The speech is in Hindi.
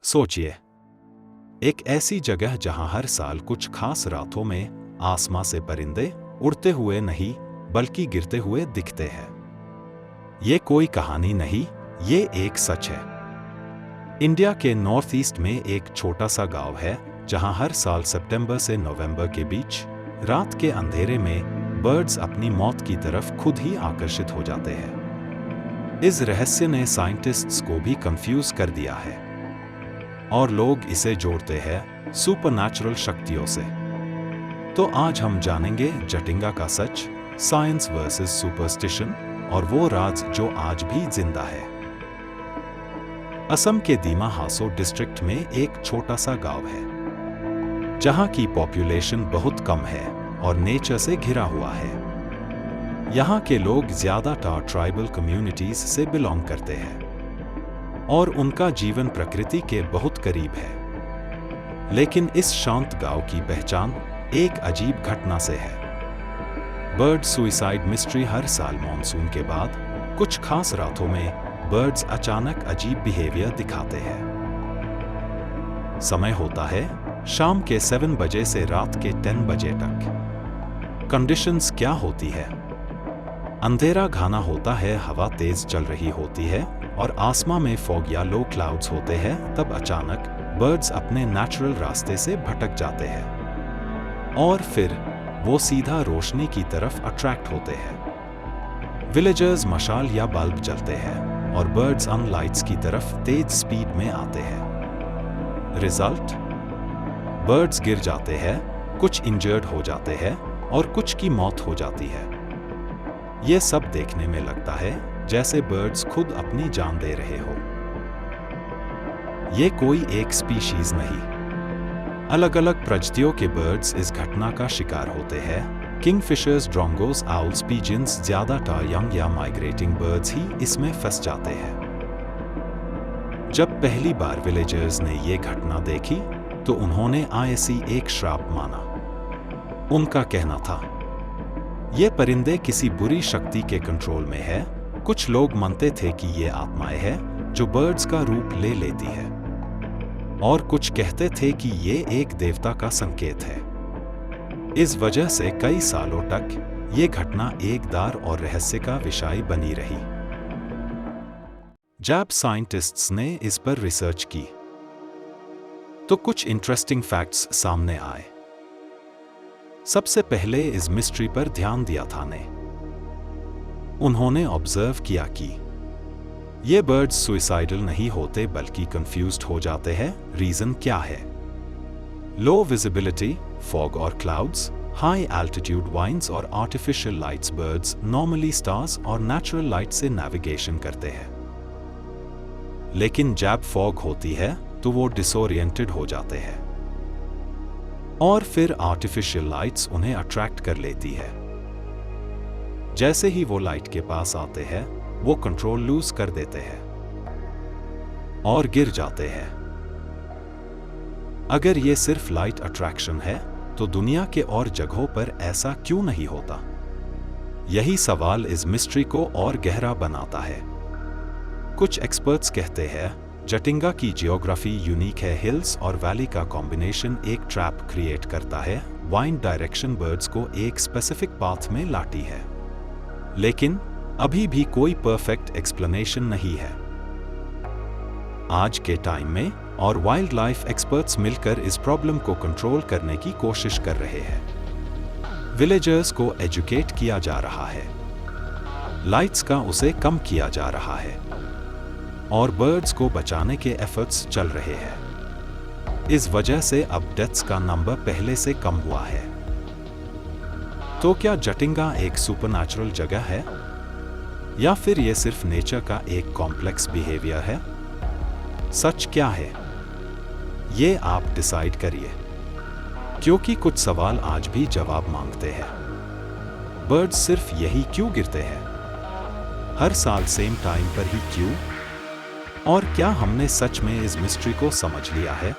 सोचिए, एक ऐसी जगह जहां हर साल कुछ खास रातों में आसमां से परिंदे उड़ते हुए नहीं बल्कि गिरते हुए दिखते हैं। ये कोई कहानी नहीं, ये एक सच है। इंडिया के नॉर्थ ईस्ट में एक छोटा सा गांव है जहां हर साल सितंबर से नवंबर के बीच रात के अंधेरे में बर्ड्स अपनी मौत की तरफ खुद ही आकर्षित हो जाते हैं। इस रहस्य ने साइंटिस्ट्स को भी कंफ्यूज कर दिया है और लोग इसे जोड़ते हैं सुपरनैचुरल शक्तियों से। तो आज हम जानेंगे जटिंगा का सच, साइंस वर्सेस सुपरस्टिशन और वो राज जो आज भी जिंदा है। असम के दीमा हासो डिस्ट्रिक्ट में एक छोटा सा गांव है जहां की पॉपुलेशन बहुत कम है और नेचर से घिरा हुआ है। यहां के लोग ज्यादातर ट्राइबल कम्युनिटीज से बिलोंग करते हैं और उनका जीवन प्रकृति के बहुत करीब है। लेकिन इस शांत गांव की पहचान एक अजीब घटना से है। Bird suicide mystery. हर साल मॉनसून के बाद कुछ खास रातों में बर्ड्स अचानक अजीब बिहेवियर दिखाते हैं। समय होता है शाम के 7 बजे से रात के 10 बजे तक। कंडीशंस क्या होती है? अंधेरा घना होता है, हवा तेज चल रही होती है और आसमां में फॉग या लो क्लाउड्स होते हैं। तब अचानक बर्ड्स अपने नेचुरल रास्ते से भटक जाते हैं और फिर वो सीधा रोशनी की तरफ अट्रैक्ट होते हैं। विलेजर्स मशाल या बल्ब जलते हैं और बर्ड्स अन लाइट्स की तरफ तेज स्पीड में आते हैं। रिजल्ट? बर्ड्स गिर जाते हैं, कुछ इंजर्ड हो जाते हैं और कुछ की मौत हो जाती है। ये सब देखने में लगता है जैसे बर्ड्स खुद अपनी जान दे रहे हो। ये कोई एक स्पीशीज नहीं, अलग अलग प्रजातियों के बर्ड्स इस घटना का शिकार होते हैं। किंगफिशर्स, ड्रोंगोस, आउल्स, पिजन्स, ज्यादातर यंग या माइग्रेटिंग बर्ड्स ही इसमें फंस जाते हैं। जब पहली बार विलेजर्स ने ये घटना देखी तो उन्होंने इसे एक श्राप माना। उनका कहना था, ये परिंदे किसी बुरी शक्ति के कंट्रोल में है। कुछ लोग मानते थे कि ये आत्माएं हैं जो बर्ड्स का रूप ले लेती है और कुछ कहते थे कि ये एक देवता का संकेत है। इस वजह से कई सालों तक ये घटना एक डर और रहस्य का विषय बनी रही। जब साइंटिस्ट्स ने इस पर रिसर्च की तो कुछ इंटरेस्टिंग फैक्ट्स सामने आए। सबसे पहले इस मिस्ट्री पर ध्यान दिया था ने उन्होंने ऑब्जर्व किया कि ये बर्ड्स सुइसाइडल नहीं होते बल्कि कंफ्यूज्ड हो जाते हैं। रीजन क्या है? लो विजिबिलिटी, फॉग और क्लाउड्स, हाई एल्टीट्यूड वाइंड्स और artificial lights. Birds normally stars और नेचुरल लाइट से नेविगेशन करते हैं, लेकिन जब फॉग होती है तो वो डिसोरिएंटेड हो जाते हैं और फिर आर्टिफिशियल लाइट्स उन्हें अट्रैक्ट कर लेती है। जैसे ही वो लाइट के पास आते हैं वो कंट्रोल लूज कर देते हैं और गिर जाते हैं। अगर ये सिर्फ लाइट अट्रैक्शन है तो दुनिया के और जगहों पर ऐसा क्यों नहीं होता? यही सवाल इस मिस्ट्री को और गहरा बनाता है। कुछ एक्सपर्ट्स कहते हैं जटिंगा की जियोग्राफी यूनिक है। हिल्स और वैली का कॉम्बिनेशन एक ट्रैप क्रिएट करता है। वाइंड डायरेक्शन बर्ड्स को एक स्पेसिफिक पाथ में लाती है, लेकिन अभी भी कोई परफेक्ट एक्सप्लेनेशन नहीं है। आज के टाइम में और वाइल्ड लाइफ एक्सपर्ट्स मिलकर इस प्रॉब्लम को कंट्रोल करने की कोशिश कर रहे हैं। विलेजर्स को एजुकेट किया जा रहा है, लाइट्स का उसे कम किया जा रहा है और बर्ड्स को बचाने के एफर्ट्स चल रहे हैं। इस वजह से अब डेथ्स का नंबर पहले से कम हुआ है। तो क्या जटिंगा एक सुपरनैचुरल जगह है या फिर यह सिर्फ नेचर का एक कॉम्प्लेक्स बिहेवियर है? सच क्या है ये आप डिसाइड करिए, क्योंकि कुछ सवाल आज भी जवाब मांगते हैं। बर्ड्स सिर्फ यही क्यों गिरते हैं? हर साल सेम टाइम पर ही क्यों? और क्या हमने सच में इस मिस्ट्री को समझ लिया है?